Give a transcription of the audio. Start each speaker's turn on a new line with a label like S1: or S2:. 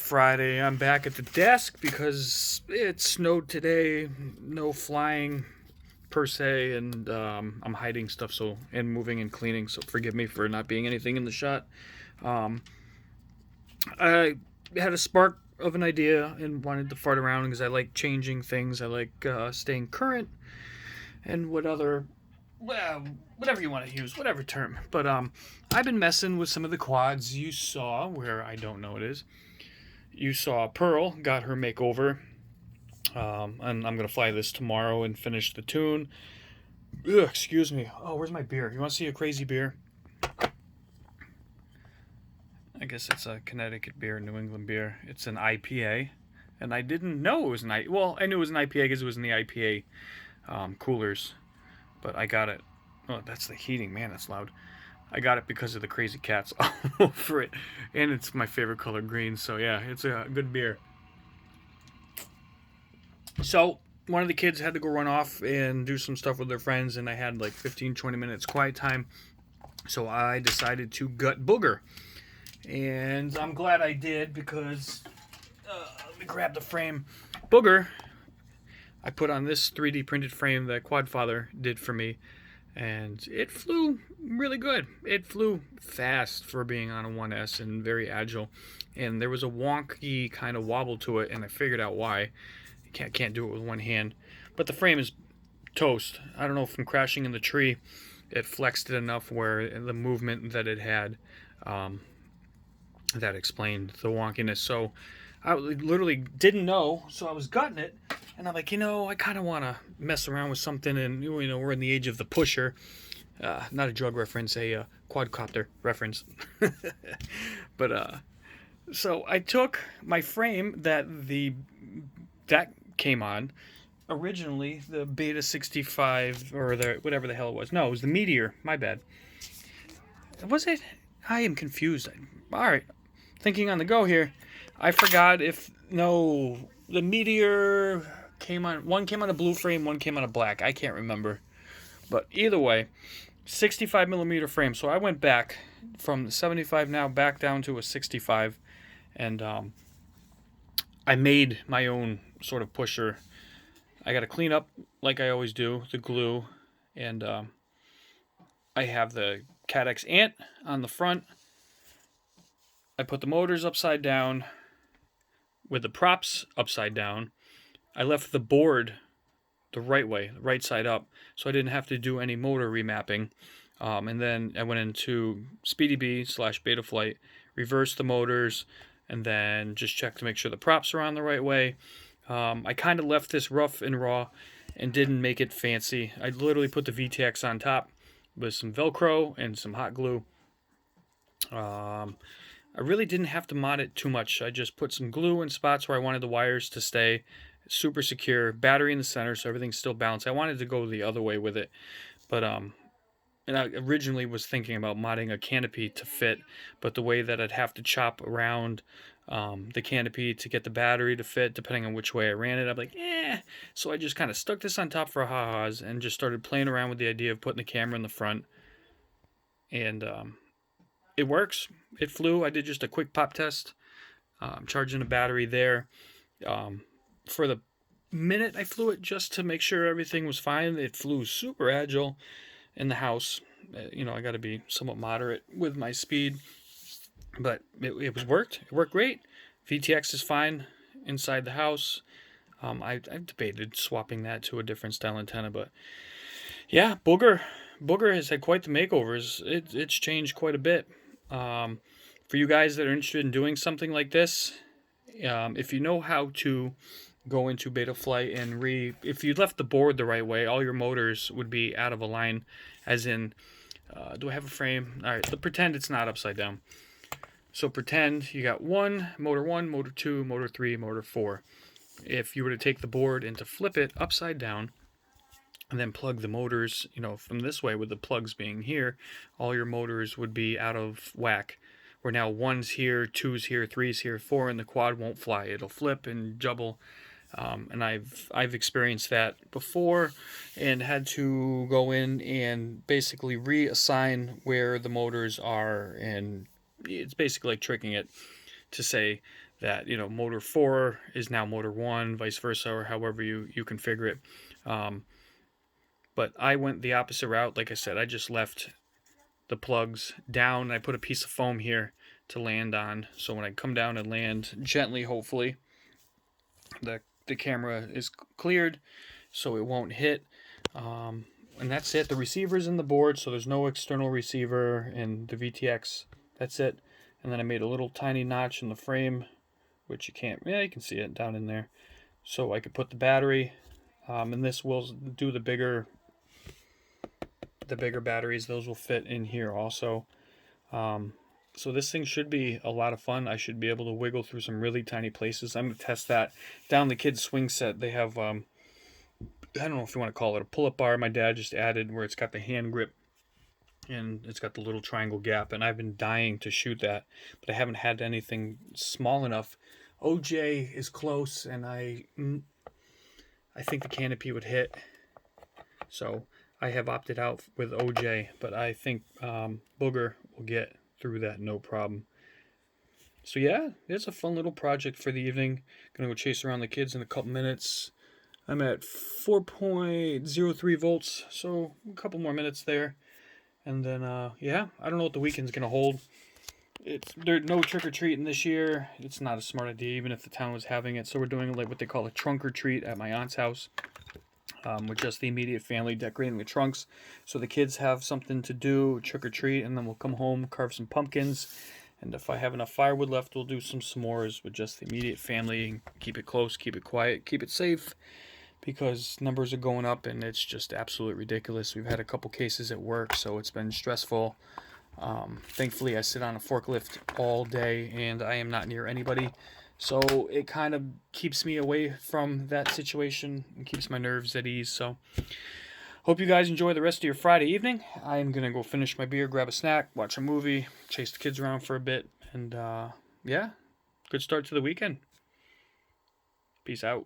S1: Friday. I'm back at the desk because it snowed today. No flying per se, and I'm hiding stuff and moving and cleaning. So forgive me for not being anything in the shot. Um, I had a spark of an idea and wanted to fart around because I like changing things. I like staying current and whatever you want to use, whatever term. But I've been messing with some of the quads you saw where I don't know it is. You saw Pearl got her makeover, and I'm gonna fly this tomorrow and finish the tune. Ugh, excuse me. Oh, where's my beer? You want to see a crazy beer? I guess it's a Connecticut beer, New England beer. It's an IPA, and I didn't know it was an IPA. Well, I knew it was an IPA because it was in the IPA coolers, but I got it. Oh, that's the heating, man. That's loud. I got it because of the crazy cats all over it, and it's my favorite color, green. So yeah, it's a good beer. So one of the kids had to go run off and do some stuff with their friends, and I had like 15-20 minutes quiet time. So I decided to gut booger, and I'm glad I did because let me grab the frame. Booger, I put on this 3D printed frame that Quadfather did for me, and it flew really good. It flew fast for being on a 1S and very agile, and there was a wonky kind of wobble to it, and I figured out why. You can't do it with one hand, but the frame is toast. I don't know, from crashing in the tree, it flexed it enough where the movement that it had, that explained the wonkiness. So I literally didn't know, so I was gutting it, and I'm like, I kind of want to mess around with something, and we're in the age of the pusher. Not a drug reference, a quadcopter reference. But so I took my frame that came on originally, the Beta 65 or the whatever the hell it was. No, it was the Meteor. My bad. Was it? I am confused. All right, thinking on the go here. I forgot the Meteor came on. One came on a blue frame, one came on a black. I can't remember, but either way, 65 millimeter frame. So I went back from the 75 now back down to a 65, and I made my own sort of pusher. I got to clean up like I always do the glue, and I have the caddx ant on the front. I put the motors upside down with the props upside down. I left the board the right way, the right side up, so I didn't have to do any motor remapping. And then I went into Speedy B / Betaflight, reversed the motors, and then just checked to make sure the props are on the right way. I kind of left this rough and raw and didn't make it fancy. I literally put the VTX on top with some Velcro and some hot glue. I really didn't have to mod it too much. I just put some glue in spots where I wanted the wires to stay super secure. Battery in the center, so everything's still balanced. I wanted to go the other way with it, but and I originally was thinking about modding a canopy to fit, but the way that I'd have to chop around the canopy to get the battery to fit, depending on which way I ran it, I'm like, So I just kind of stuck this on top for ha-has and just started playing around with the idea of putting the camera in the front. And it works. It flew. I did just a quick pop test, charging a battery there. For the minute I flew it just to make sure everything was fine. It flew super agile in the house. I got to be somewhat moderate with my speed, but it worked. It worked great. VTX is fine inside the house. I've debated swapping that to a different style antenna, but yeah, Booger has had quite the makeovers. It's changed quite a bit. For you guys that are interested in doing something like this, if you know how to go into Betaflight and if you left the board the right way, all your motors would be out of a line, as in, do I have a frame? All right, pretend it's not upside down. So pretend you got motor 1, motor 2, motor 3, motor 4. If you were to take the board and to flip it upside down and then plug the motors, from this way, with the plugs being here, all your motors would be out of whack. Where now 1's here, 2's here, 3's here, 4, and the quad won't fly. It'll flip and jubble. And I've experienced that before and had to go in and basically reassign where the motors are, and it's basically like tricking it to say that, motor 4 is now motor 1, vice versa, or however you configure it. But I went the opposite route. Like I said, I just left the plugs down, and I put a piece of foam here to land on. So when I come down and land gently, hopefully, the camera is cleared so it won't hit. And that's it. The receiver's in the board, so there's no external receiver in the VTX. That's it. And then I made a little tiny notch in the frame, which you can't, yeah, you can see it down in there. So I could put the battery, and this will do the bigger batteries. Those will fit in here also. So this thing should be a lot of fun. I should be able to wiggle through some really tiny places. I'm going to test that. Down the kids' swing set, they have, I don't know if you want to call it a pull-up bar. My dad just added where it's got the hand grip and it's got the little triangle gap. And I've been dying to shoot that, but I haven't had anything small enough. OJ is close, and I think the canopy would hit. So I have opted out with OJ, but I think Booger will get through that no problem. So yeah, it's a fun little project for the evening. Gonna go chase around the kids in a couple minutes. I'm at 4.03 volts, so a couple more minutes there. And then, yeah, I don't know what the weekend's gonna hold. There's no trick-or-treating this year. It's not a smart idea, even if the town was having it. So we're doing like what they call a trunk-or-treat at my aunt's house. With just the immediate family decorating the trunks. So the kids have something to do, trick-or-treat, and then we'll come home, carve some pumpkins. And if I have enough firewood left, we'll do some s'mores with just the immediate family. Keep it close, keep it quiet, keep it safe, because numbers are going up and it's just absolutely ridiculous. We've had a couple cases at work, so it's been stressful. Thankfully, I sit on a forklift all day and I am not near anybody. So it kind of keeps me away from that situation and keeps my nerves at ease. So hope you guys enjoy the rest of your Friday evening. I am going to go finish my beer, grab a snack, watch a movie, chase the kids around for a bit. And yeah, good start to the weekend. Peace out.